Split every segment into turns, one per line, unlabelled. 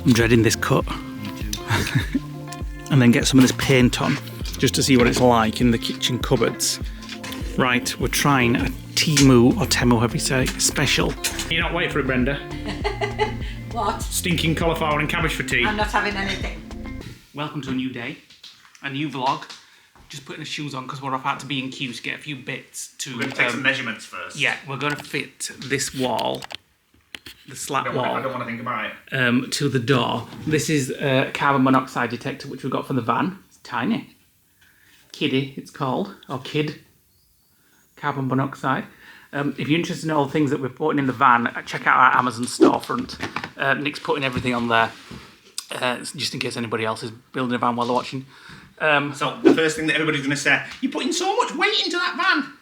I'm dreading this cut. And then get some of this paint on, just to see what it's like in the kitchen cupboards. Right, we're trying a Temu, or Temu, however you say, special. You're not waiting for it, Brenda?
What?
Stinking cauliflower and cabbage for tea.
I'm not having anything.
Welcome to a new day, a new vlog. Just putting the shoes on because we're off out to B&Q to get a few bits to...
We're going to take some measurements first.
Yeah, we're going to fit this wall, the slat wall.
I don't want to think about it.
To the door. This is a carbon monoxide detector which we got for the van. It's tiny. Kiddie, it's called, or Kid. Carbon monoxide. If you're interested in all the things that we're putting in the van, check out our Amazon storefront. Nick's putting everything on there, just in case anybody else is building a van while they're watching.
So the first thing that everybody's going to say, you're putting so much weight into that van.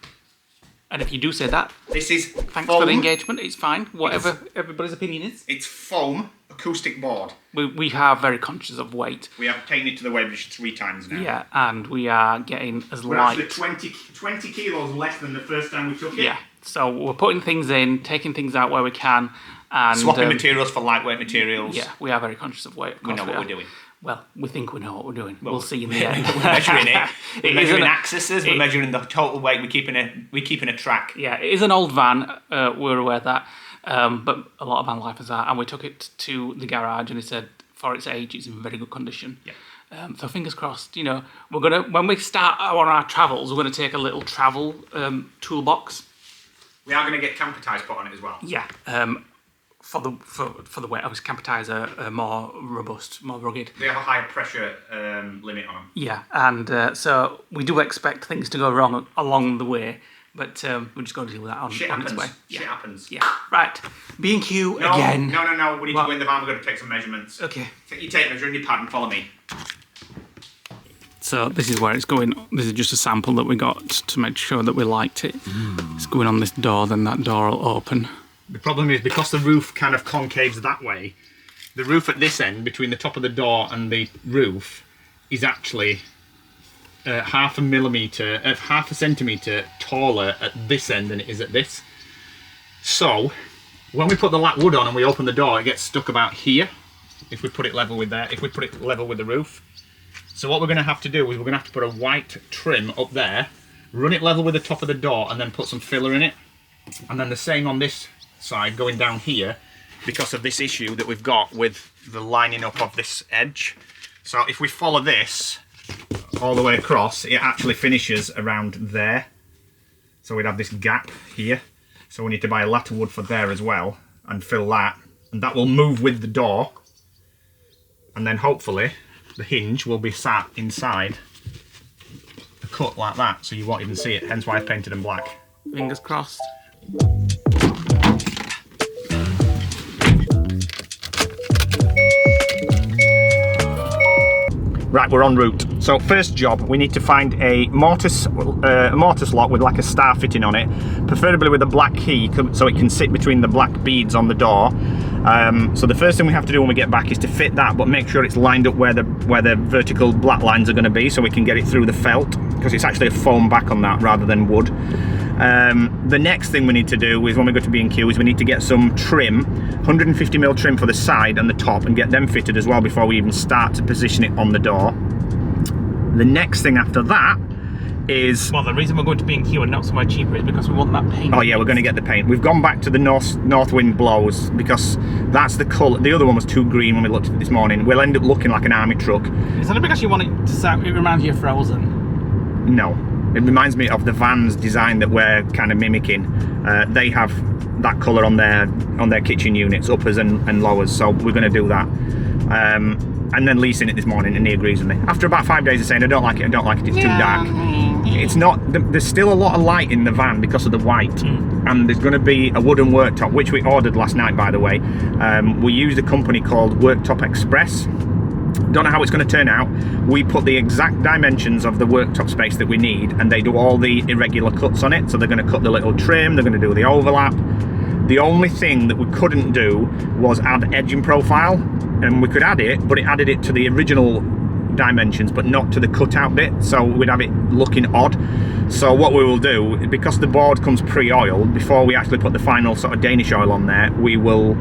And if you do say that,
this is
thanks
foam.
for the engagement. It's fine. Whatever everybody's opinion is.
It's foam acoustic board.
We are very conscious of weight.
We have taken it to the weighbridge 3 times now.
Yeah, and we are getting as
We're
light.
actually 20 kilos less than the first time we took it.
Yeah. So we're putting things in, taking things out where we can, and
swapping materials for lightweight materials.
Yeah, we are very conscious of weight.
We know what we're doing.
Well, we think we know what we're doing. We'll see in the end.
We're measuring it. We're measuring
isn't
axes. We're measuring the total weight. We're keeping a track.
Yeah, it is an old van. We're aware of that, but a lot of van lifers are, and we took it to the garage, and he said for its age, it's in very good condition.
Yeah.
So fingers crossed. You know, we're gonna when we start on our travels, we're gonna take a little travel toolbox.
We are going to get camper ties put on it as well.
Yeah. For the weight, obviously camper tires are more robust, more rugged.
They have a higher pressure limit on them.
Yeah, and so we do expect things to go wrong along the way, but we're just going to deal with that on its way.
Shit happens.
Yeah. Right. B&Q again.
No. We need to go in the van. We're going to take some measurements.
Okay.
Take your tape measure and your pad and follow me.
So this is where it's going. This is just a sample that we got to make sure that we liked it. It's going on this door, then that door will open.
The problem is because the roof kind of concaves that way, the roof at this end, between the top of the door and the roof, is actually half a centimetre taller at this end than it is at this. So when we put the lat wood on and we open the door, it gets stuck about here if we put it level with there, if we put it level with the roof. So what we're going to have to do is we're going to have to put a white trim up there, run it level with the top of the door, and then put some filler in it. And then the same on this side going down here, because of this issue that we've got with the lining up of this edge. So if we follow this all the way across, it actually finishes around there. So we'd have this gap here. So we need to buy a lat of wood for there as well and fill that. And that will move with the door. And then hopefully the hinge will be sat inside the cut like that, so you won't even see it, hence why I painted them black.
Fingers crossed.
Right, we're en route. So first job, we need to find a mortar slot with like a star fitting on it, preferably with a black key so it can sit between the black beads on the door. So the first thing we have to do when we get back is to fit that, but make sure it's lined up where the vertical black lines are going to be, so we can get it through the felt, because it's actually a foam back on that rather than wood. The next thing we need to do is when we go to B&Q is we need to get some trim, 150mm trim for the side and the top, and get them fitted as well before we even start to position it on the door. The next thing after that is...
Well, the reason we're going to B&Q and not somewhere cheaper is because we want that paint.
Oh yeah, we're going to get the paint. We've gone back to the north wind blows because that's the colour. The other one was too green when we looked at it this morning. We'll end up looking like an army truck.
Is that because you want it to sound, it reminds you of Frozen?
No. It reminds me of the van's design that we're kind of mimicking. They have that colour on their kitchen units, uppers and lowers, so we're going to do that. And then Lee's seen it this morning and he agrees with me. After about 5 days of saying, I don't like it, it's too dark. It's not, there's still a lot of light in the van because of the white. And there's going to be a wooden worktop, which we ordered last night, by the way. We used a company called Worktop Express. Don't know how it's going to turn out. We put the exact dimensions of the worktop space that we need, and they do all the irregular cuts on it. So they're going to cut the little trim, they're going to do the overlap. The only thing that we couldn't do was add edging profile, and we could add it, but it added it to the original dimensions, but not to the cutout bit, so we'd have it looking odd. So what we will do, because the board comes pre-oiled, before we actually put the final sort of Danish oil on there, we will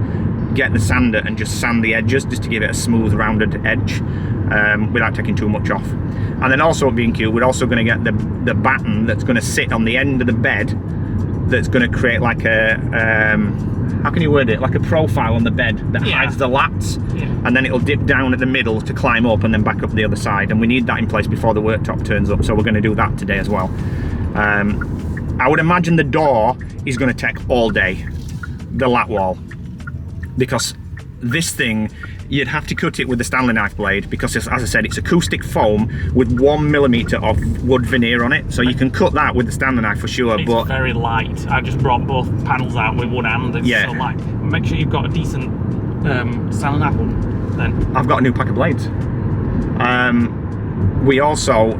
get the sander and just sand the edges just to give it a smooth rounded edge without taking too much off. And then also at B&Q, we're also going to get the batten that's going to sit on the end of the bed, that's going to create like a how can you word it, like a profile on the bed that hides the lats, and then it'll dip down at the middle to climb up and then back up the other side, and we need that in place before the worktop turns up, so we're going to do that today as well. I would imagine the door is going to take all day, the lat wall, because this thing, you'd have to cut it with the Stanley knife blade, because as I said, it's acoustic foam with 1mm of wood veneer on it, so you can cut that with the Stanley knife for sure.
It's
but
very light. I just brought both panels out with one hand. It's so light. Make sure you've got a decent Stanley knife one then.
I've got a new pack of blades. We also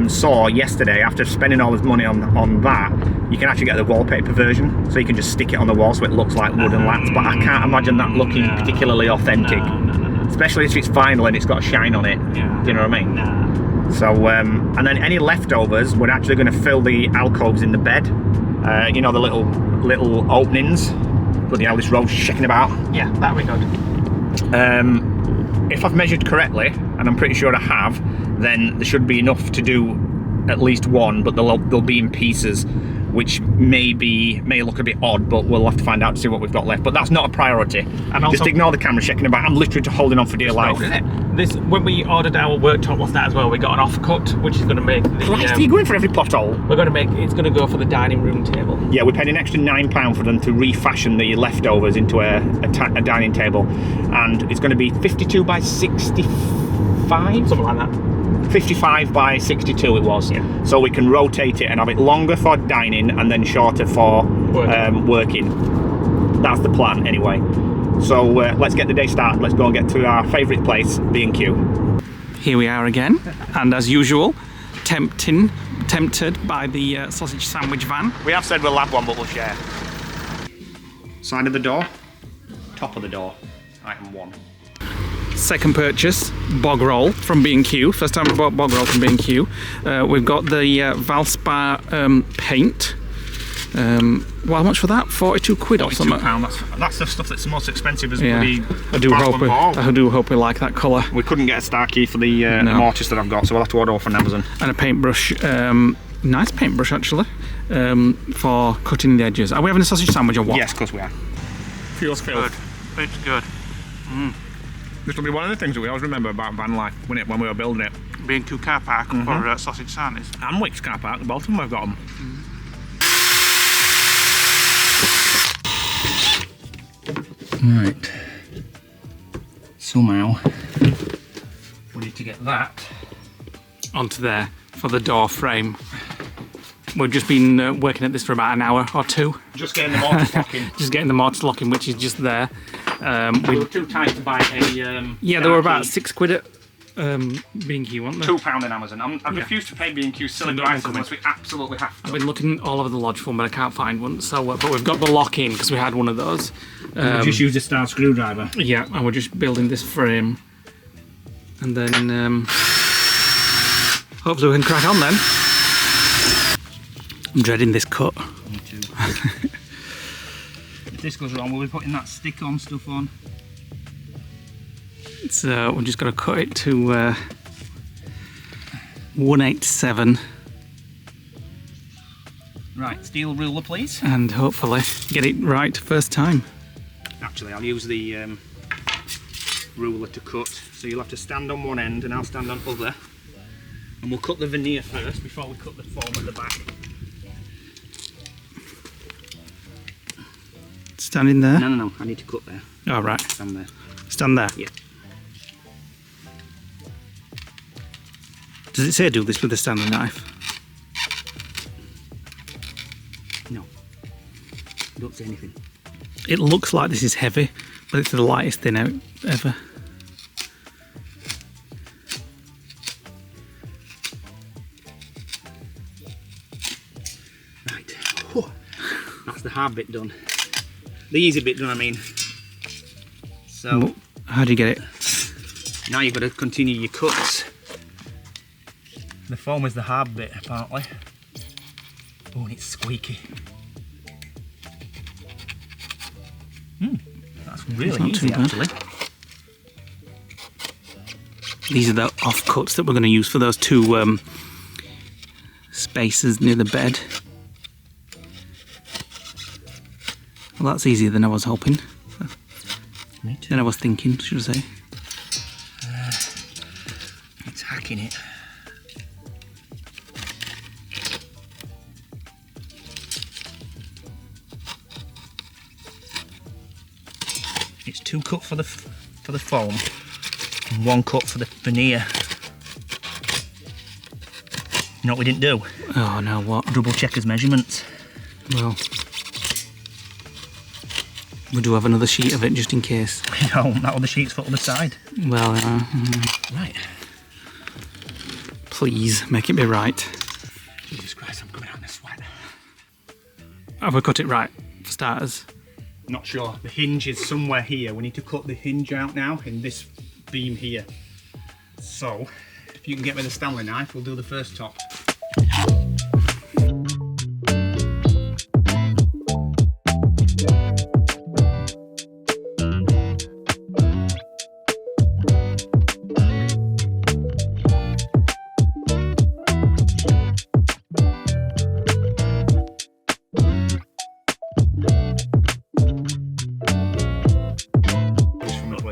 saw yesterday, after spending all this money on that, you can actually get the wallpaper version, so you can just stick it on the wall so it looks like wooden lats, but I can't imagine that looking particularly authentic. No. Especially if it's vinyl and it's got a shine on it. Yeah. Do you know what I mean?
No.
So, and then any leftovers, we're actually going to fill the alcoves in the bed. You know, the little openings. Bloody hell, this road's shaking about.
Yeah, that'll be good.
If I've measured correctly, and I'm pretty sure I have, then there should be enough to do at least one, but they'll be in pieces, which may look a bit odd, but we'll have to find out to see what we've got left. But that's not a priority. And also, just ignore the camera shaking about. I'm literally holding on for dear life.
This, when we ordered our worktop last night as well, we got an offcut, which is going to make the.
Christ, are you going for every pothole?
We're going to make it's going to go for the dining room table.
Yeah, we paid an extra £9 for them to refashion the leftovers into a dining table, and it's going to be 52 by 65,
something like that.
55 by 62 it was. Yeah. So we can rotate it and have it longer for dining and then shorter for working. That's the plan anyway. So let's get the day started. Let's go and get to our favourite place, B&Q.
Here we are again, and as usual, tempted by the sausage sandwich van.
We have said we'll have one, but we'll share. Side of the door, top of the door, item 1.
Second purchase, bog roll from B&Q. First time we bought bog roll from B&Q. We've got the Valspar paint. Well, how much for that? 42 quid or something.
That's the stuff that's the most expensive as
I do hope we like that colour.
We couldn't get a star key for the mortise that I've got, so we'll have to order off on Amazon.
And a paintbrush, nice paintbrush actually, for cutting the edges. Are we having a sausage sandwich or what?
Yes, of course we are.
Feels good. It's good.
This will be one of the things that we always remember about van life, when we were building it.
B&Q car park for sausage sandwiches.
And Wickes car park, both of them have got them. Right. Somehow we need to get that
onto there for the door frame. We've just been working at this for about an hour or two.
Just getting the mortise locking.
Just getting the mortise locking, which is just there.
We were too tight to buy a
yeah, they were about £6 at B&Q, weren't they?
£2 on Amazon. I refuse to pay B&Q silly prices unless we absolutely have to.
I've been looking all over the lodge for them, but I can't find one. So, but we've got the lock in because we had one of those.
We just used a star screwdriver.
Yeah, and we're just building this frame, and then hopefully we can crack on then. I'm dreading this cut.
Me too. If this goes wrong, we'll be putting that stick-on stuff on.
So we're just going to cut it to 187.
Right, steel ruler please.
And hopefully get it right first time.
Actually, I'll use the ruler to cut. So you'll have to stand on one end and I'll stand on other. And we'll cut the veneer first before we cut the form at the back.
Standing there?
No, I need to cut there.
Oh, right.
Stand there.
Stand there?
Yeah.
Does it say do this with a Stanley knife?
No. Don't say anything.
It looks like this is heavy, but it's the lightest thing out ever.
Right. Whew. That's the hard bit done. The easy bit done, I mean. So,
how do you get it?
Now you've got to continue your cuts. The foam is the hard bit, apparently. Oh, and it's squeaky. really
not
easy
too bad.
actually.
These are the offcuts that we're going to use for those two spaces near the bed. Well, that's easier than I was hoping.
Me too.
Than I was thinking, should I say.
It's hacking it. It's 2 cut for the foam and 1 cut for the veneer. You know what we didn't do?
Oh no, what?
Double check his measurements.
Well, we do have another sheet of it just in case.
No, that other sheet's for the other side.
Well,
Right.
please make it be right.
Jesus Christ, I'm coming out in a sweat.
Have we cut it right for starters?
Not sure. The hinge is somewhere here. We need to cut the hinge out now in this beam here. So, if you can get me the Stanley knife, we'll do the first top.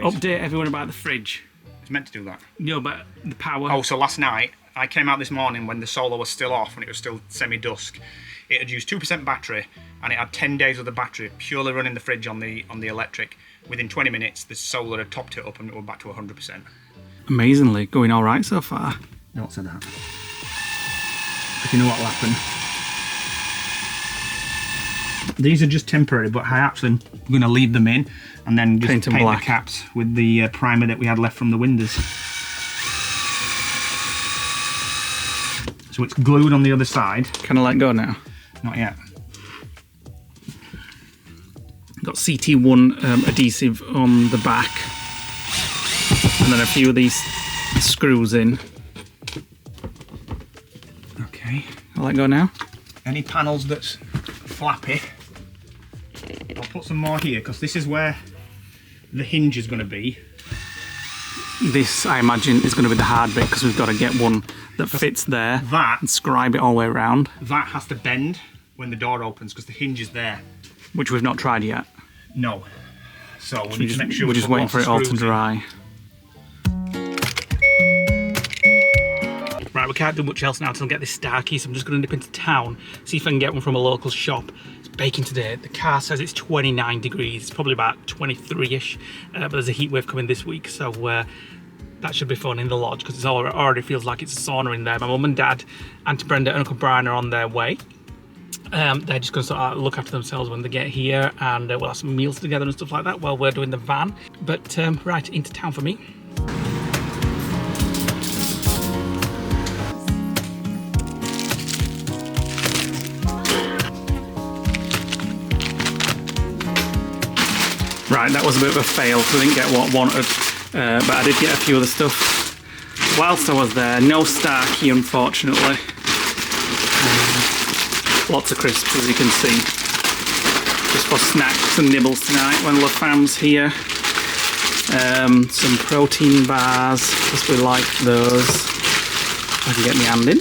Update everyone about the fridge.
It's meant to do that.
No, but the power.
Oh, so last night, I came out this morning when the solar was still off, when it was still semi-dusk. It had used 2% battery, and it had 10 days of the battery purely running the fridge on the electric. Within 20 minutes, the solar had topped it up and it was back to 100%.
Amazingly, going all right so far.
Don't say that. If you know what'll happen. These are just temporary, but I actually am going to leave them in and then just
Paint them
paint
black.
the caps with the primer that we had left from the windows. So it's glued on the other side.
Can I let go now?
Not yet.
Got CT1 adhesive on the back, and then a few of these screws in.
Okay.
I'll let go now.
Any panels that's flappy, I'll put some more here because this is where the hinge is going to be.
This, I imagine, is going to be the hard bit because we've got to get one that fits there
That
and scribe it all the way around,
that has to bend when the door opens because the hinge is there.
which we've not tried yet.
No. So we need to make sure
we're
we
just
put
waiting
lots
for
of
it all to
screws in.
dry. Right, we can't do much else now till I get this Starkey, so I'm just going to nip into town, see if I can get one from a local shop. It's baking today. The car says it's 29 degrees. It's probably about 23-ish, but there's a heat wave coming this week, so that should be fun in the lodge because it already feels like it's a sauna in there. My mum and dad, Auntie Brenda and Uncle Brian are on their way. They're just going to sort of look after themselves when they get here, and we'll have some meals together and stuff like that while we're doing the van. But right, into town for me. Right, that was a bit of a fail, so I didn't get what I wanted, but I did get a few other stuff whilst I was there. No Starkey, unfortunately. Lots of crisps, as you can see. Just for snacks and nibbles tonight when the fam's here. Some protein bars, because we like those. I can get my hand in.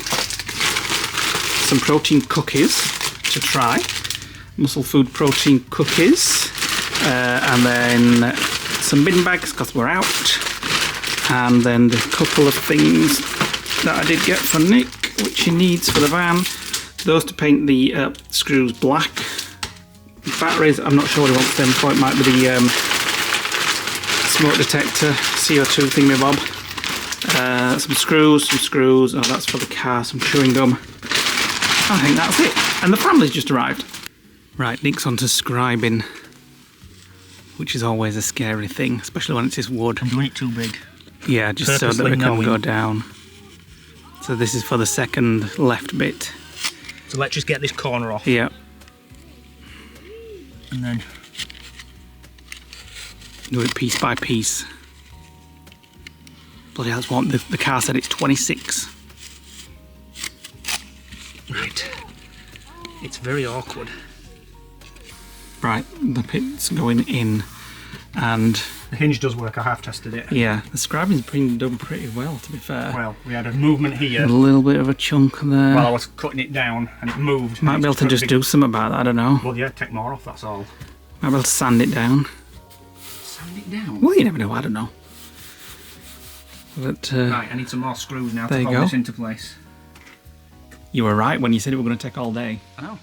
Some protein cookies to try. Muscle Food protein cookies. And then some bin bags because we're out, and then the couple of things that I did get for Nick which he needs for the van, those to paint the screws black. Batteries, I'm not sure what he wants them for. It might be the smoke detector CO2 thingamabob. Some screws, oh that's for the car, some chewing gum. I think that's it, and the family's just arrived. Right, Nick's on to scribing, which is always a scary thing, especially when it's this wood.
I'm doing it too big.
Yeah, just so that
Purposely
we can
knowing.
go down. So this is for the second left bit.
So let's just get this corner off.
Yeah.
And then
Do it piece by piece. Bloody hell, the car said it's 26.
right. It's very awkward.
Right, the pit's going in And
the hinge does work, I have tested it.
yeah, the scribing's been done pretty well, to be fair.
Well, we had a movement here.
A little bit of a chunk there.
While I was cutting it down and it moved.
Might be able to just do something about that, I don't know.
Well, yeah, take more off, that's all.
Might be able to sand it down.
Sand it down?
Well, you never know, I don't know. But,
right, I need some more screws now
there
to
you
hold
go.
this into place.
You were right when you said it were going to take all day.
I know.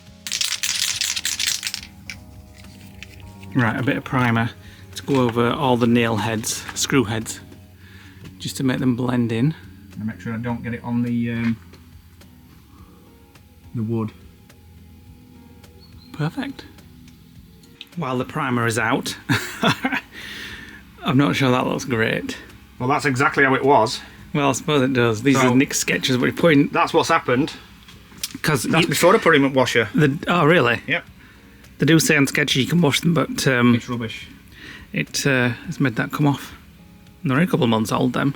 Right, a bit of primer to go over all the nail heads, screw heads, just to make them blend in.
And make sure I don't get it on the wood.
Perfect. While the primer is out, I'm not sure that looks great.
Well, that's exactly how it was.
Well, I suppose it does. These are Nick's sketches, but he's putting...
That's what's happened.
Because
That's before I put him in washer.
Oh, really?
Yep.
They do say on sketches you can wash them, but
It's rubbish.
it has made that come off. They're only a couple of months old, them.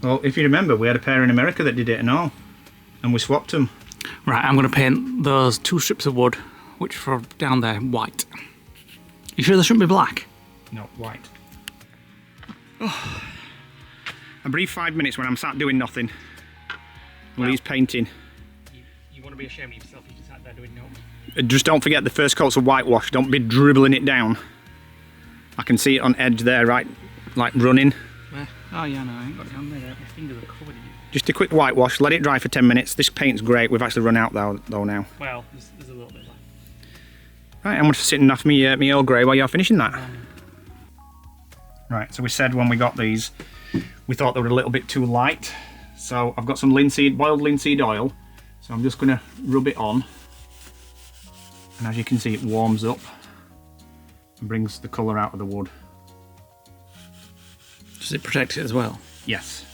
Well, if you remember, we had a pair in America that did it and all. And we swapped them.
Right, I'm going to paint those 2 strips of wood, which are down there, white. You sure they shouldn't be black?
No, white. Oh. A brief 5 minutes when I'm sat doing nothing. Well, he's painting.
You want to be ashamed of yourself if you sat there doing nothing.
Just don't forget the first coat's of whitewash. Don't be dribbling it down. I can see it on edge there, right? Like running.
Where? Oh yeah, no, I ain't got it down there. My fingers are covered in it.
Just a quick whitewash, let it dry for 10 minutes. This paint's great. We've actually run out though now.
Well, there's a little bit left.
Right, I'm just sitting off me Earl Grey while you're finishing that. Right, so we said when we got these, we thought they were a little bit too light. So I've got some boiled linseed oil. So I'm just gonna rub it on. And as you can see, it warms up and brings the colour out of the wood.
Does it protect it as well?
Yes.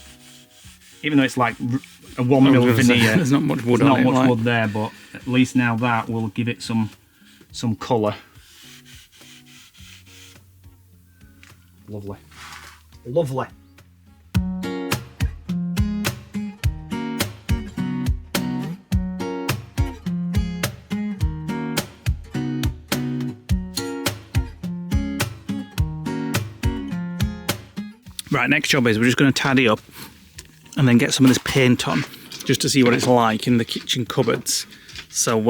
Even though it's like a 1mm veneer,
there's not much wood
there's
on it.
not much
Like.
wood there, but at least now that will give it some colour. Lovely. Lovely.
Right, next job is we're just going to tidy up and then get some of this paint on just to see what it's like in the kitchen cupboards. So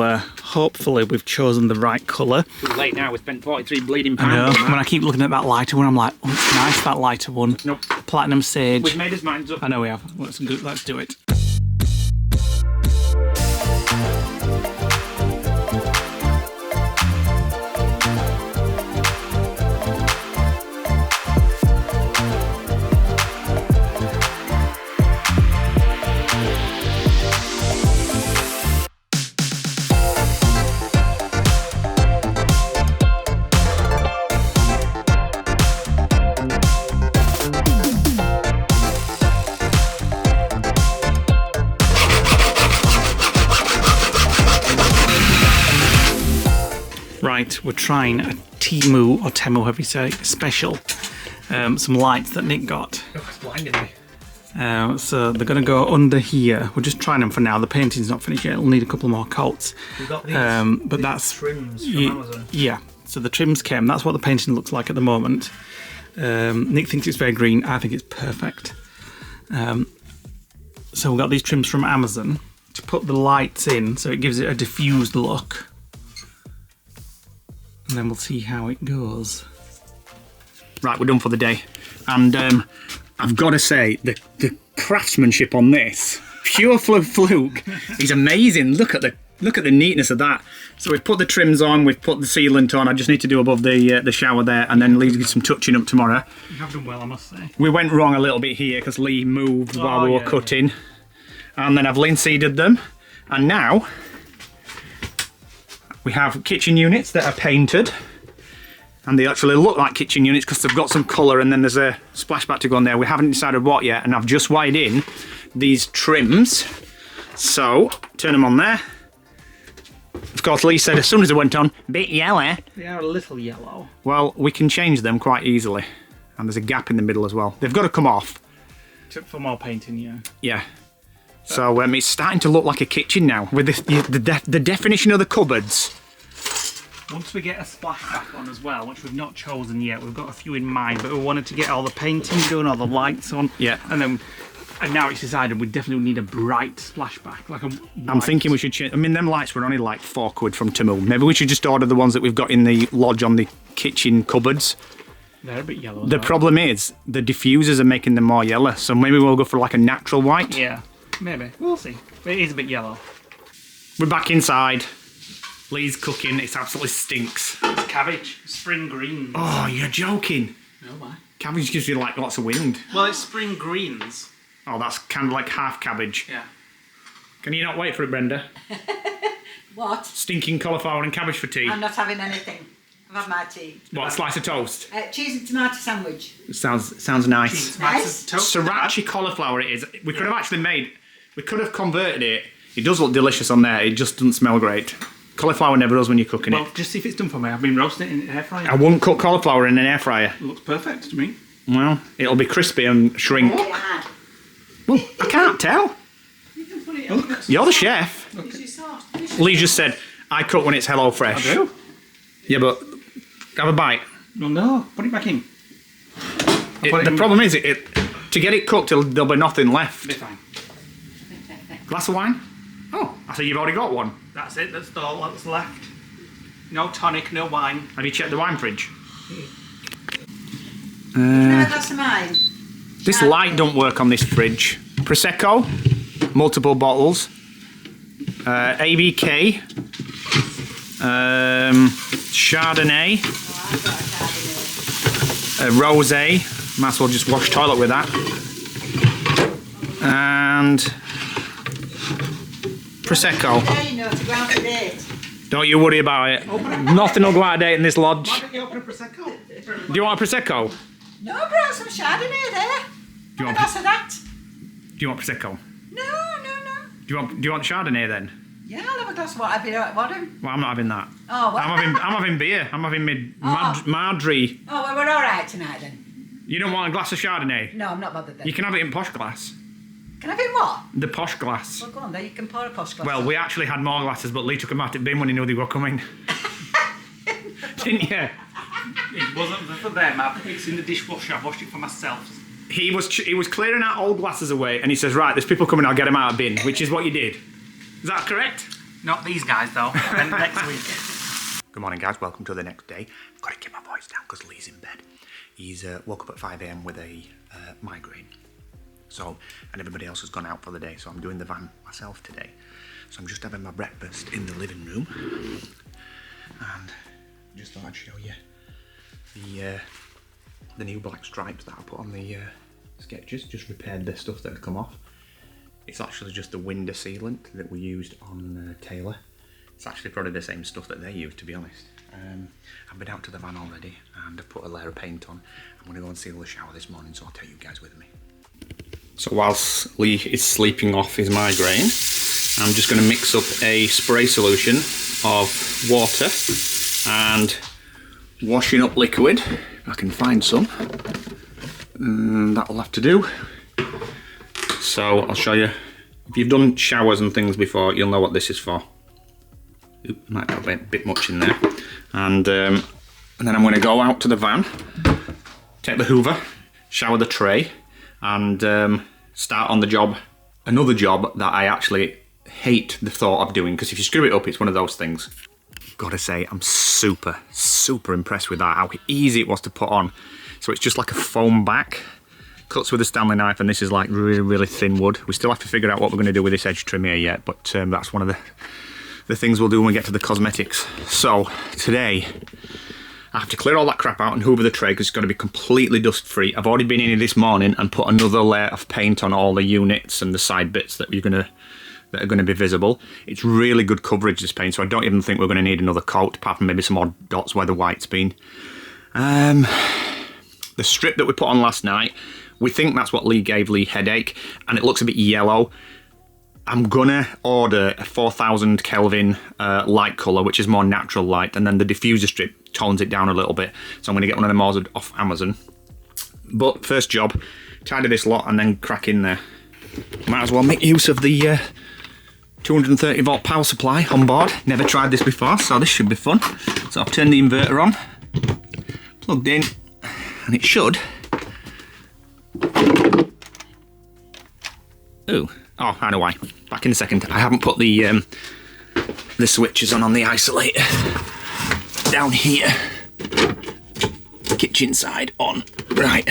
hopefully we've chosen the right colour.
Too late now, we spent 43 bleeding
I know,
pounds.
when I keep looking at that lighter one, I'm like, oh, it's nice, that lighter one.
Nope.
Platinum sage.
We've made his minds up.
I know we have. Let's do it. Right, we're trying a Temu or Temu, however you say, special. Some lights that Nick got.
Oh, it's blinding me.
So they're going to go under here. We're just trying them for now. The painting's not finished yet. It'll need a couple more coats.
We've got these,
but that's
trims from Amazon.
Yeah. So the trims came. That's what the painting looks like at the moment. Nick thinks it's very green. I think it's perfect. So we've got these trims from Amazon to put the lights in, so it gives it a diffused look. And then we'll see how it goes.
Right, we're done for the day. And I've got to say, the craftsmanship on this, pure fluke, is amazing. Look at the neatness of that. So we've put the trims on, we've put the sealant on. I just need to do above the shower there, and then Lee's get some touching up tomorrow.
You have done well, I must say.
We went wrong a little bit here because Lee moved while we were cutting. And then I've linseeded them. And now we have kitchen units that are painted. And they actually look like kitchen units because they've got some colour, and then there's a splashback to go on there. We haven't decided what yet, and I've just wired in these trims. So, turn them on there. Of course, Lee said as soon as they went on, bit yellow.
They are a little yellow.
Well, we can change them quite easily. And there's a gap in the middle as well. They've got to come off.
For more painting, yeah.
Yeah. So it's starting to look like a kitchen now with the definition of the cupboards.
Once we get a splashback on as well, which we've not chosen yet, we've got a few in mind, but we wanted to get all the painting done, all the lights on.
Yeah.
And now it's decided we definitely need a bright splashback.
I'm thinking we should change. I mean, them lights were only like £4 from Tamu. Maybe we should just order the ones that we've got in the lodge on the kitchen cupboards.
They're a bit yellow.
The problem is the diffusers are making them more yellow, so maybe we'll go for like a natural white.
Yeah, maybe. We'll see. But it is a bit yellow.
We're back inside. Lee's cooking. It absolutely stinks.
It's cabbage. Spring greens.
Oh, you're joking.
No, why?
Cabbage gives you like lots of wind.
Well, it's spring greens.
Oh, that's kind of like half cabbage.
Yeah.
Can you not wait for it, Brenda?
What?
Stinking cauliflower and cabbage for tea.
I'm not having anything. I've had my tea.
What, a slice of toast?
Cheese and tomato sandwich.
Sounds nice.
Nice.
Sriracha cauliflower it is. We could have actually made, we could have converted it. It does look delicious on there, it just doesn't smell great. Cauliflower never does when you're cooking
Well,
it.
just see if it's done for me. I've been roasting it in an air fryer.
I wouldn't cook cauliflower in an air fryer.
It looks perfect to me.
Well, it'll be crispy and shrink.
Yeah.
Well, I can't tell.
You can put it on.
You're the chef. Lee just said, I cook when it's Hello Fresh.
I do.
Yeah, but have a bite.
Well, no. Put it back in.
The problem is, to get it cooked, there'll be nothing left.
Be fine.
Glass of wine? Oh, I think you've already got one.
That's it. That's all that's left. No tonic, no wine.
Have you checked the wine fridge?
Can I have a glass of mine?
This light don't work on this fridge. Prosecco, multiple bottles, ABK, Chardonnay,
Oh, I've got a Chardonnay.
Rosé. Might as well just wash toilet with that. And Prosecco.
There, you know, to go out to date.
Don't you worry about it. Nothing will go out of date in this lodge.
Why don't you open a Prosecco?
Do you want a Prosecco?
No, brought some Chardonnay there.
Do you
Have a
want
glass of that.
Do you want Prosecco?
No.
Do you want Chardonnay then?
Yeah, I'll have a glass of what? I've been wanting.
Well, I'm not having that.
Oh, what?
I'm having beer. I'm having Madri.
Oh, well, we're all right tonight then.
You don't want a glass of Chardonnay?
No, I'm not bothered then.
You can have it in posh glass.
Can I have it what?
The posh glass.
Well, go on there. You can pour a posh glass.
Well, we actually had more glasses, but Lee took them out at bin when he knew they were coming. Didn't you?
It wasn't for them. It's in the dishwasher. I've washed it for myself.
He was clearing out old glasses away, and he says, "Right, there's people coming. I'll get them out of bin," which is what you did. Is that correct?
Not these guys though. And next week.
Good morning, guys. Welcome to the next day. I've got to keep my voice down because Lee's in bed. He's woke up at 5 AM with a migraine. So, and everybody else has gone out for the day, so I'm doing the van myself today. So I'm just having my breakfast in the living room, and just thought I'd show you the new black stripes that I put on the sketches. Just repaired the stuff that had come off. It's actually just the window sealant that we used on Taylor. It's actually probably the same stuff that they used, to be honest. I've been out to the van already and I've put a layer of paint on. I'm going to go and seal the shower this morning, so I'll take you guys with me. So whilst Lee is sleeping off his migraine, I'm just going to mix up a spray solution of water and washing up liquid, if I can find some. That'll have to do. So I'll show you. If you've done showers and things before, you'll know what this is for. Oop, might have a bit much in there. And then I'm going to go out to the van, take the hoover, shower the tray, and start on the job. Another job that I actually hate the thought of doing, because if you screw it up, it's one of those things. Gotta say, I'm super impressed with that, how easy it was to put on. So it's just like a foam back, cuts with a Stanley knife, and this is like really thin wood. We still have to figure out what we're going to do with this edge trim here yet, but that's one of the things we'll do when we get to the cosmetics. So today I have to clear all that crap out and hoover the tray because it's going to be completely dust free. I've already been in here this morning and put another layer of paint on all the units and the side bits that are going to be visible. It's really good coverage, this paint, so I don't even think we're going to need another coat, apart from maybe some odd dots where the white's been. The strip that we put on last night, we think that's what Lee gave Lee headache, and it looks a bit yellow. I'm gonna order a 4000 Kelvin light colour, which is more natural light, and then the diffuser strip tones it down a little bit. So I'm gonna get one of them ordered off Amazon. But first job, tidy this lot and then crack in there. Might as well make use of the 230 volt power supply on board. Never tried this before, so this should be fun. So I've turned the inverter on, plugged in, and it should. Oh, I know why. Back in a second. I haven't put the switches on the isolator. Down here. Kitchen side on. Right.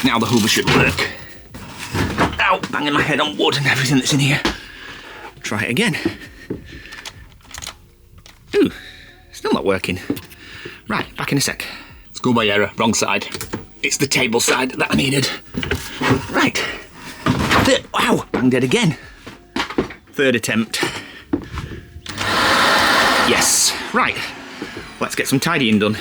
Now the Hoover should work. Ow, banging my head on wood and everything that's in here. Try it again. Ooh, still not working. Right, back in a sec. Schoolboy error, wrong side. It's the table side that I needed. Right. Wow, banged it again. Third attempt. Yes. Right. Let's get some tidying done.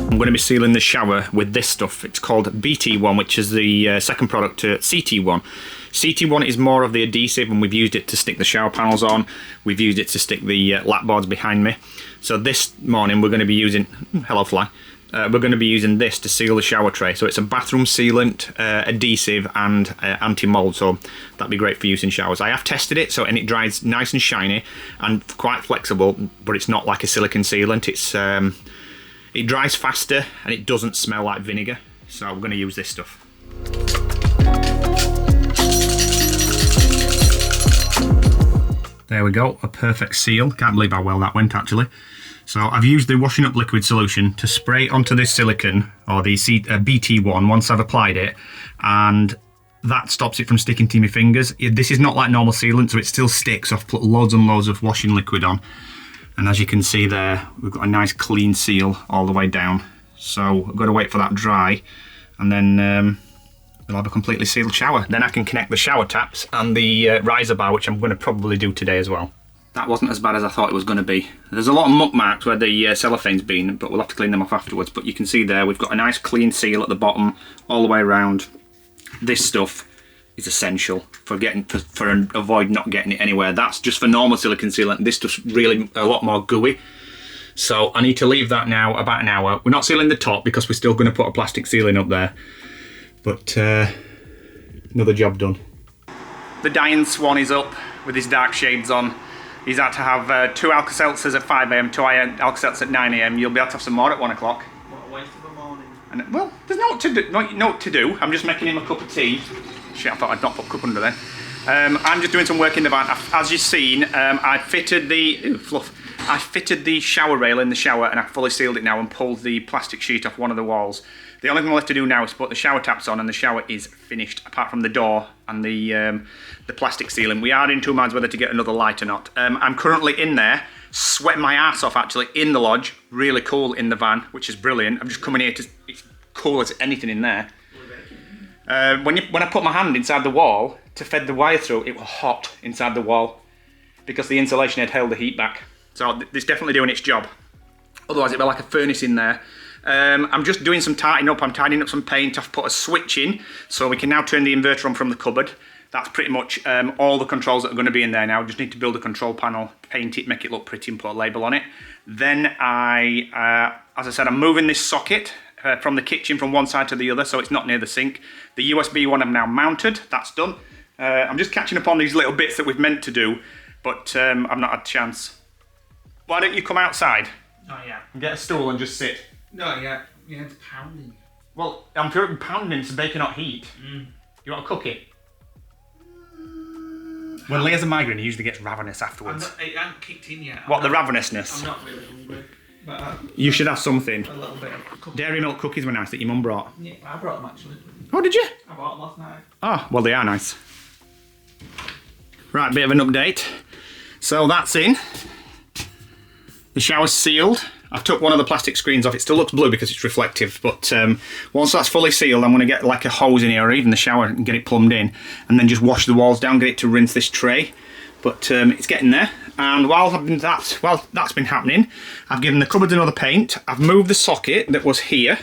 I'm going to be sealing the shower with this stuff. It's called BT1, which is the second product to CT1. CT1 is more of the adhesive, and we've used it to stick the shower panels on. We've used it to stick the lap boards behind me. So this morning we're going to be using, hello fly, we're going to be using this to seal the shower tray. So it's a bathroom sealant, adhesive and anti-mold, so that'd be great for use in showers. I have tested it, and it dries nice and shiny and quite flexible, but it's not like a silicone sealant. It dries faster and it doesn't smell like vinegar, so we're going to use this stuff. There we go, a perfect seal. Can't believe how well that went actually. So I've used the washing up liquid solution to spray onto this silicone, or the BT1, once I've applied it, and that stops it from sticking to my fingers. This is not like normal sealant, so it still sticks. I've put loads and loads of washing liquid on. And as you can see there, we've got a nice clean seal all the way down. So I've got to wait for that dry, and then we'll have a completely sealed shower. Then I can connect the shower taps and the riser bar, which I'm going to probably do today as well. That wasn't as bad as I thought it was going to be. There's a lot of muck marks where the cellophane's been, but we'll have to clean them off afterwards. But you can see there, we've got a nice clean seal at the bottom, all the way around. This stuff is essential for avoid not getting it anywhere. That's just for normal silicone sealant. This stuff's really a lot more gooey. So I need to leave that now about an hour. We're not sealing the top because we're still going to put a plastic ceiling up there. But another job done. The dying swan is up with his dark shades on. He's had to have 2 Alka-Seltzers at 5 AM, 2 Alka-Seltzers at 9 AM. You'll be able to have some more at 1 o'clock.
What a waste of a morning.
And, well, there's no what to do. I'm just making him a cup of tea. Shit, I thought I'd not put a cup under then. I'm just doing some work in the van. As you've seen, I fitted the shower rail in the shower, and I fully sealed it now and pulled the plastic sheet off one of the walls. The only thing left to do now is put the shower taps on, and the shower is finished, apart from the door and the plastic ceiling. We are in two minds whether to get another light or not. I'm currently in there, sweating my ass off actually, in the lodge. Really cool in the van, which is brilliant. I'm just coming here to, it's cool as anything in there. When I put my hand inside the wall to fed the wire through, it was hot inside the wall because the insulation had held the heat back. So it's definitely doing its job. Otherwise it'd be like a furnace in there. I'm just doing some tidying up. I'm tidying up some paint. I've put a switch in so we can now turn the inverter on from the cupboard. That's pretty much all the controls that are going to be in there now. Just need to build a control panel, paint it, make it look pretty and put a label on it. Then as I said, I'm moving this socket from the kitchen from one side to the other so it's not near the sink. The USB one I've now mounted, that's done. I'm just catching up on these little bits that we've meant to do, but I've not had a chance. Why don't you come outside?
Not yet.
And get a stool and just sit.
Not yet. Yeah, it's pounding.
Well, I'm pure pounding, it's baking hot heat. You want to cook it? When Leigh has a migraine, he usually gets ravenous afterwards.
It hasn't kicked in yet.
What, the ravenousness?
I'm not really hungry. But,
you should have something.
A little bit of cookie.
Dairy milk cookies were nice that your mum brought.
Yeah, I brought them actually.
Oh, did you?
I bought them last night.
Oh, well, they are nice. Right, bit of an update. So that's in. The shower's sealed. I've took one of the plastic screens off. It still looks blue because it's reflective, but once that's fully sealed, I'm going to get like a hose in here or even the shower and get it plumbed in and then just wash the walls down, get it to rinse this tray. But it's getting there. And while that's been happening, I've given the cupboards another paint. I've moved the socket that was here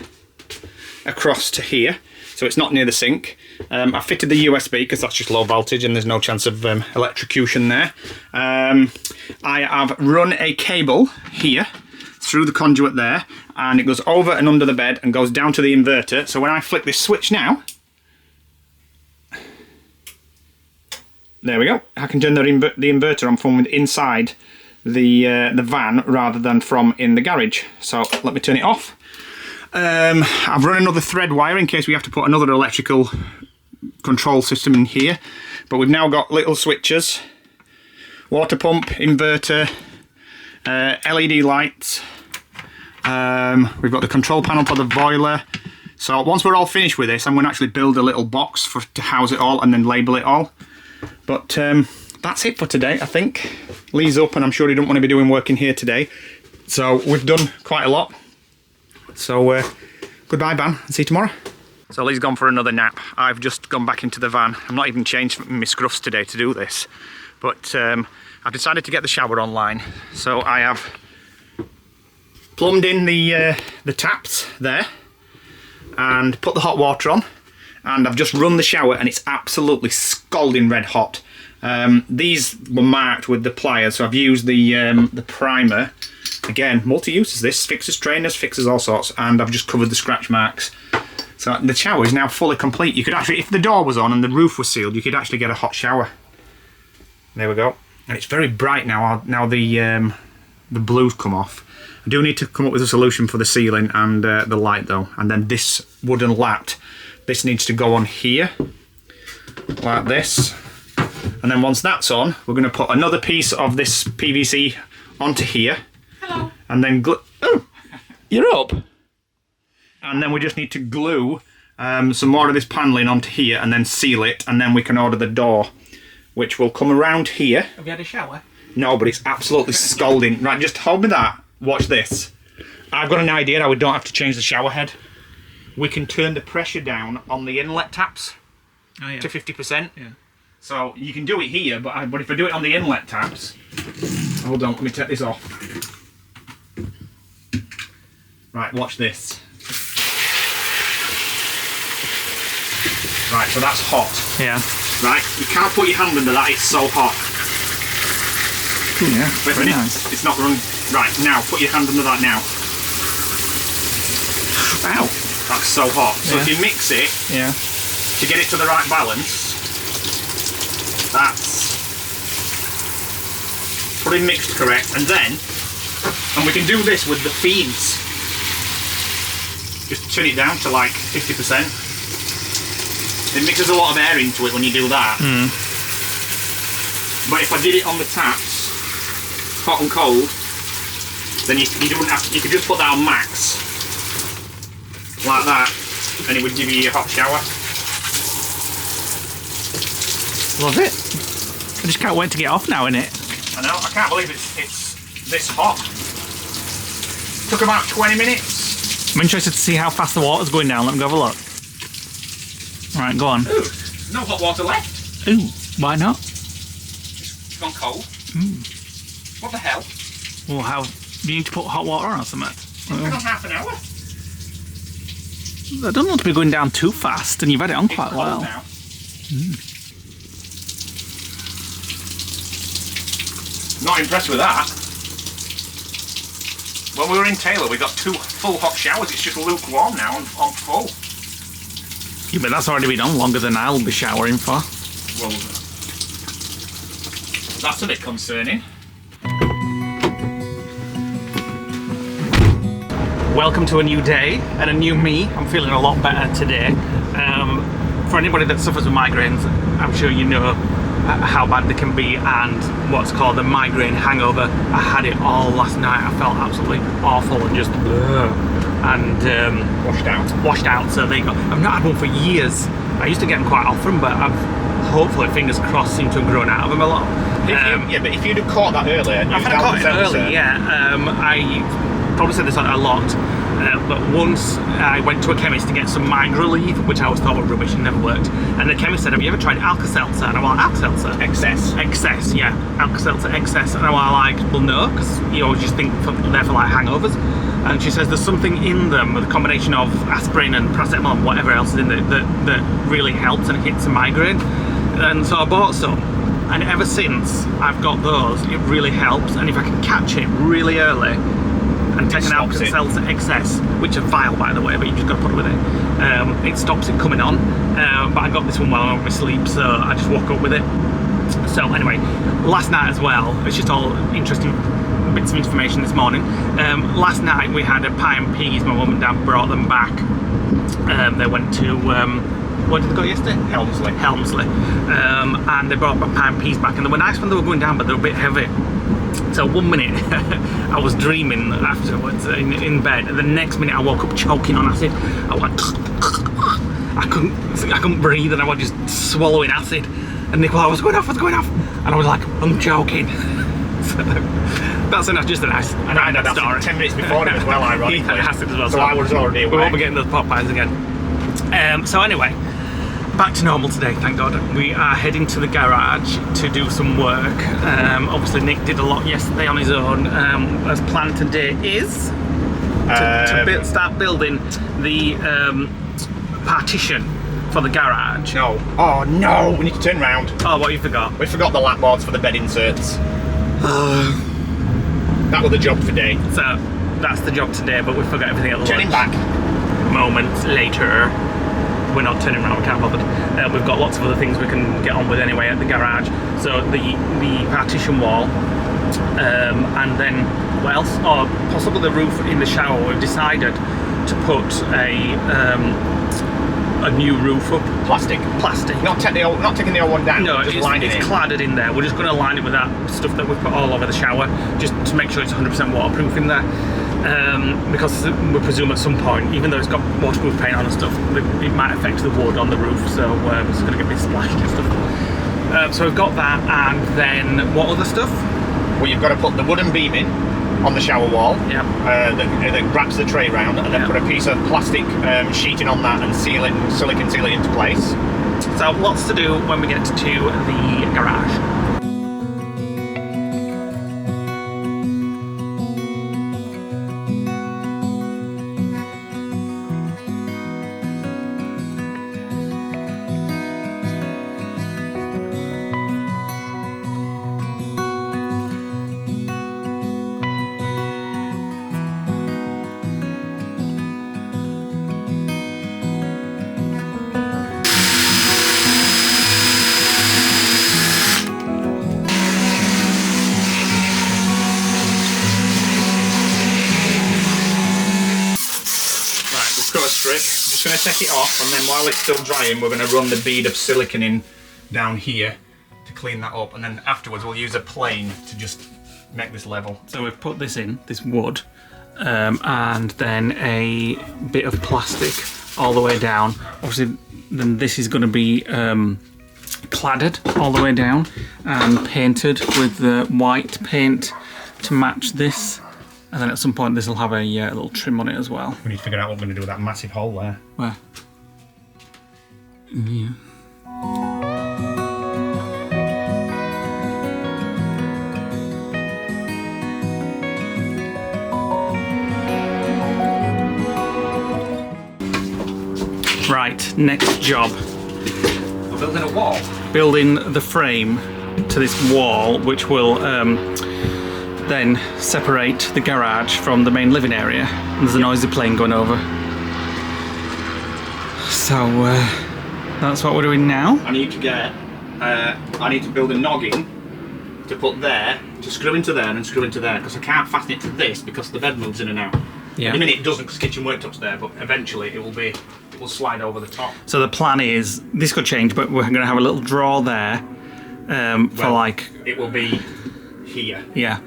across to here. so it's not near the sink. I fitted the USB because that's just low voltage and there's no chance of electrocution there. I have run a cable here through the conduit there, and it goes over and under the bed and goes down to the inverter. So when I flick this switch now, there we go. I can turn the inverter on from inside the van rather than from in the garage. So let me turn it off. I've run another thread wire in case we have to put another electrical control system in here. But we've now got little switches, water pump, inverter, LED lights. We've got the control panel for the boiler. So once we're all finished with this, I'm going to actually build a little box to house it all and then label it all. But that's it for today, I think. Leigh's up and I'm sure he don't want to be doing work in here today. So we've done quite a lot. So goodbye, van, and see you tomorrow. So Leigh's gone for another nap. I've just gone back into the van. I'm not even changed my scruffs today to do this. But I've decided to get the shower online. So I have plumbed in the taps there and put the hot water on. And I've just run the shower and it's absolutely scalding red hot. These were marked with the pliers, so I've used the primer. Again, multi-uses this, fixes trainers, fixes all sorts, and I've just covered the scratch marks. So the shower is now fully complete. You could actually, if the door was on and the roof was sealed, you could actually get a hot shower. There we go. And it's very bright now, now the blues come off. I do need to come up with a solution for the ceiling and the light though. And then this wooden lat, this needs to go on here, like this. And then once that's on, we're going to put another piece of this PVC onto here.
Hello.
And then glue. Oh, you're up. And then we just need to glue some more of this paneling onto here and then seal it. And then we can order the door, which will come around here.
Have you had a shower?
No, but it's absolutely scalding. Right, just hold me that. Watch this. I've got an idea how we don't have to change the shower head. We can turn the pressure down on the inlet taps to 50%.
Yeah.
So you can do it here, but if I do it on the inlet taps, hold on, let me take this off. Right, watch this. Right, so that's hot.
Yeah.
Right, you can't put your hand under that, it's so hot.
Yeah,
Wait a minute, nice. It's not running. Right, now, put your hand under that now.
Ow.
That's so hot. So
Yeah.
if you mix it to get it to the right balance, that's put in mixed correct, and we can do this with the feeds. Just turn it down to like 50%. It mixes a lot of air into it when you do that. But if I did it on the taps, hot and cold, then you don't have to, you could just put that on max, like that, and it would give you a hot shower.
Love it. I just can't wait to get off now, innit?
I know, I can't believe it's this hot. Took about 20 minutes.
I'm interested to see how fast the water's going down. Let me go have a look. Right, go on.
Ooh, no hot water left.
Ooh, why not?
It's gone cold. What the hell?
Well, how... You need to put hot water on or something?
It's been on half an hour.
I don't want to be going down too fast, and you've had it on
It's
quite
cold
well.
now. Not impressed with that. When we were in Taylor, we got 2 full hot showers. It's just lukewarm now on full.
Yeah, but that's already been on longer than I'll be showering for.
Well, that's a bit concerning.
Welcome to a new day and a new me. I'm feeling a lot better today. For anybody that suffers with migraines, I'm sure you know how bad they can be and what's called a migraine hangover. I had it all last night. I felt absolutely awful and just washed out. So there you go. I've not had one for years. I used to get them quite often, but I've hopefully, fingers crossed, seem to have grown out of them a lot.
But if you'd have caught that earlier, and
I've had caught it early. Yeah, I probably said this a lot, but once I went to a chemist to get some migraine relief, which I always thought was rubbish and never worked. And the chemist said, "Have you ever tried Alka-Seltzer?" And I went, "Alka-Seltzer? Excess, yeah, Alka-Seltzer Excess." And I was like, "Well, no, because you always just think they're for like hangovers." And she says there's something in them, with a combination of aspirin and paracetamol and whatever else is in there, that really helps and hits a migraine. And so I bought some, and ever since I've got those, it really helps. And if I can catch it really early and take an Alka-Seltzer Excess, which is vile by the way, but you just got to put it with it, it stops it coming on. But I got this one while I'm on my sleep, so I just woke up with it. So anyway, last night as well, it's just all interesting bits of information this morning. Last night we had a pie and peas. My mum and dad brought them back. They went to where did they go yesterday? Helmsley. And they brought pie and peas back, and they were nice when they were going down, but they were a bit heavy. So 1 minute I was dreaming afterwards in bed, and the next minute I woke up choking on acid. I went I couldn't breathe, and I was just swallowing acid. And Nicola was going off, and I was like, I'm joking. So, that's just a nice story.
10 minutes before it as well, ironically.
He had acid as well,
so I was already away.
We won't be getting those pot pies again. So anyway, back to normal today, thank God. We are heading to the garage to do some work. Obviously Nick did a lot yesterday on his own. As planned today is to start building the partition for the garage.
No. Oh no, we need to turn round.
Oh, what you forgot?
We forgot the lap boards for the bed inserts. That was the job for today.
So that's the job today, but we forgot everything else.
Turning back.
Moments later, we're not turning around, we can't bother. We've got lots of other things we can get on with anyway at the garage. So the partition wall, and then what else? Oh, possibly the roof in the shower. We've decided to put a new roof up.
Plastic. Not taking the old one down.
No, it's cladded in there. We're just going to line it with that stuff that we've put all over the shower, just to make sure it's 100% waterproof in there. Because we presume at some point, even though it's got waterproof paint on and stuff, it might affect the wood on the roof, so it's going to get a bit splashed and stuff. So we've got that, and then what other stuff?
Well, you've got to put the wooden beam in on the shower wall.
Yeah.
That wraps the tray round, and then put a piece of plastic sheeting on that and silicone seal it into place.
So lots to do when we get to the garage.
Strip. I'm just going to take it off, and then while it's still drying, we're going to run the bead of silicone in down here to clean that up, and then afterwards we'll use a plane to just make this level.
So we've put this in, this wood, and then a bit of plastic all the way down. Obviously, then this is going to be cladded all the way down and painted with the white paint to match this. And then at some point this will have a little trim on it as well.
We need to figure out what we're going to do with that massive hole there.
Where? Yeah. Right, next job.
We're building a wall.
Building the frame to this wall, which will then separate the garage from the main living area. And there's a noisy plane going over. So that's what we're doing now.
I need to build a noggin to put there, to screw into there and screw into there, because I can't fasten it to this because the bed moves in and out.
Yeah.
At the minute it doesn't, because kitchen worktop's there, but eventually it will slide over the top.
So the plan is, this could change, but we're going to have a little drawer there for like...
It will be here.
Yeah.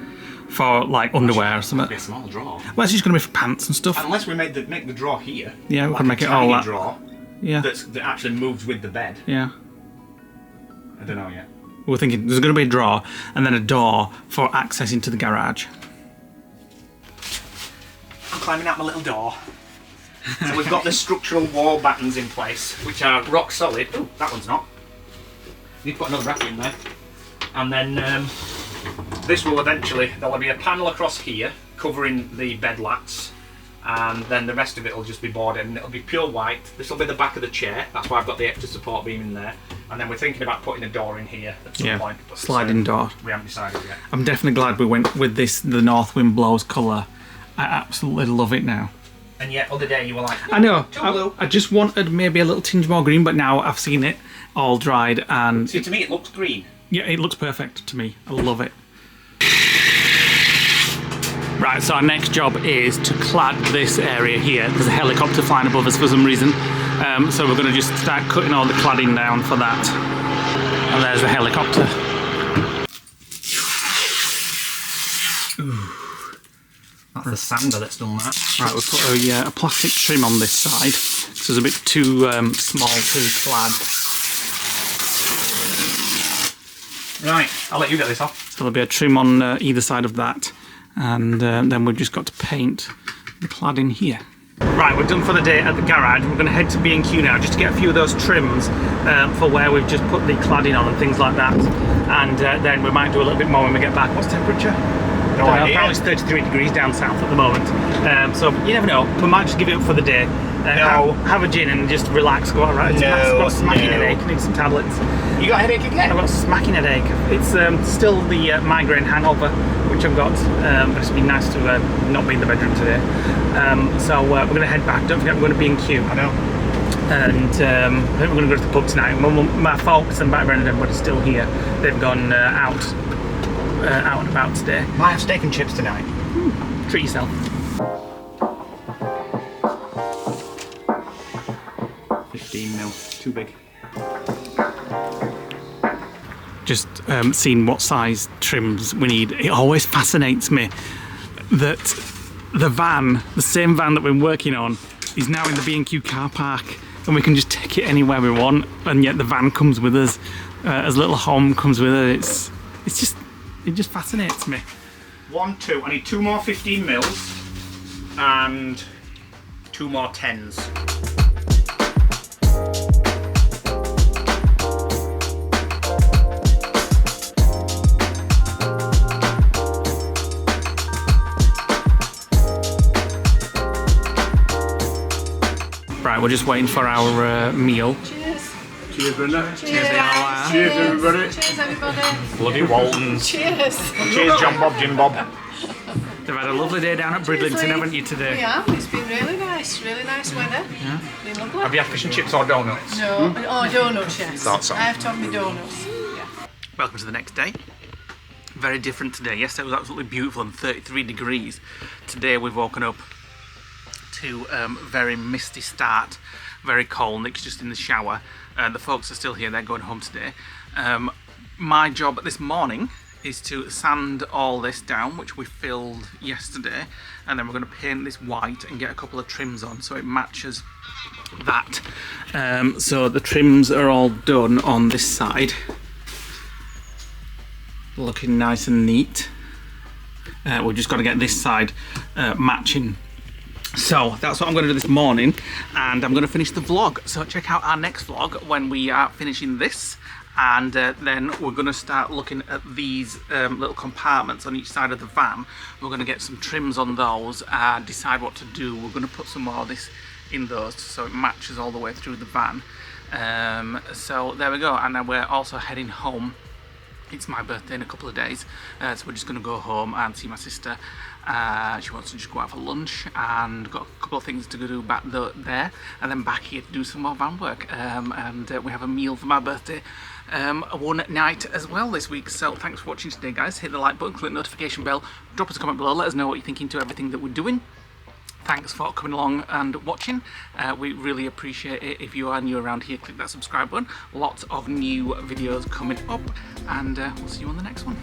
For like underwear or something.
It'll be a small drawer.
Well, it's just going to be for pants and stuff.
Unless we make the drawer here.
Yeah, we
like
can make it all that.
Drawer.
Yeah.
That actually moves with the bed.
Yeah.
I don't know yet.
We're thinking there's going to be a drawer and then a door for access into the garage.
climbing out my little door. So we've got the structural wall battens in place, which are rock solid. Oh, that one's not. Need to put another bracket in there. And then this will eventually, there'll be a panel across here covering the bed lats, and then the rest of it will just be boarded and it'll be pure white. This will be the back of the chair, that's why I've got the extra support beam in there. And then we're thinking about putting a door in here at some point. But
sliding door.
We haven't decided yet.
I'm definitely glad we went with this, the North Wind Blows colour. I absolutely love it now.
And yet, other day you were like,
I know,
too blue.
I just wanted maybe a little tinge more green, but now I've seen it all dried and...
See, to me it looks green.
Yeah, it looks perfect to me. I love it. Right, so our next job is to clad this area here. There's a helicopter flying above us for some reason. So we're going to just start cutting all the cladding down for that. And there's the helicopter. Ooh.
That's the sander that's done that.
Right, we'll put a plastic trim on this side. So it's a bit too small to clad.
Right, I'll let you get this off.
So there'll be a trim on either side of that. And then we've just got to paint the cladding here. Right, we're done for the day at the garage. We're going to head to B&Q now just to get a few of those trims for where we've just put the cladding on and things like that. And then we might do a little bit more when we get back. What's temperature?
No idea.
Apparently it's 33 degrees down south at the moment. So you never know. We might just give it up for the day. Have a gin and just relax. Go alright. I've got a smacking headache. I need some tablets.
You got a headache again?
I've got a smacking headache. It's still the migraine hangover, which I've got. But it's been nice to not be in the bedroom today. So we're going to head back. Don't forget we're going to B&Q.
I know.
And I think we're going to go to the pub tonight. My folks and background and everybody's still here. They've gone out and about today.
Might have steak and chips tonight.
Treat yourself.
15 mil, too big.
Just seeing what size trims we need. It always fascinates me that the van, the same van that we're working on, is now in the B&Q car park, and we can just take it anywhere we want, and yet the van comes with us. As little home comes with us. It just fascinates me.
1, 2. I need 2 more 15 mils and 2 more 10s.
Right, we're just waiting for our meal.
Cheers.
Cheers, Brenda.
Cheers.
Cheers, everybody.
Cheers, everybody.
Bloody Waltons.
Cheers.
Cheers, John Bob, Jim Bob.
They've had a lovely day down at Bridlington, haven't you, today?
We have. It's been really nice weather.
Yeah.
Been lovely.
Have you had fish and chips or donuts?
No. Oh, donuts, yes.
Thought so.
I have to have my donuts. Yeah.
Welcome to the next day. Very different today. Yesterday was absolutely beautiful and 33 degrees. Today we've woken up to very misty start, very cold. Nick's just in the shower. The folks are still here, they're going home today. My job this morning is to sand all this down, which we filled yesterday, and then we're going to paint this white and get a couple of trims on so it matches that. So the trims are all done on this side, looking nice and neat. We've just got to get this side matching. So that's what I'm going to do this morning, and I'm going to finish the vlog. So check out our next vlog when we are finishing this, and then we're going to start looking at these little compartments on each side of the van. We're going to get some trims on those and decide what to do. We're going to put some more of this in those so it matches all the way through the van. So there we go, and then we're also heading home. It's my birthday in a couple of days, so we're just going to go home and see my sister. She wants to just go out for lunch, and got a couple of things to do back there, and then back here to do some more van work. And we have a meal for my birthday one night as well this week. So thanks for watching today, guys. Hit the like button, click the notification bell, drop us a comment below, let us know what you're thinking to everything that we're doing. Thanks for coming along and watching. We really appreciate it. If you are new around here, click that subscribe button. Lots of new videos coming up, and we'll see you on the next one.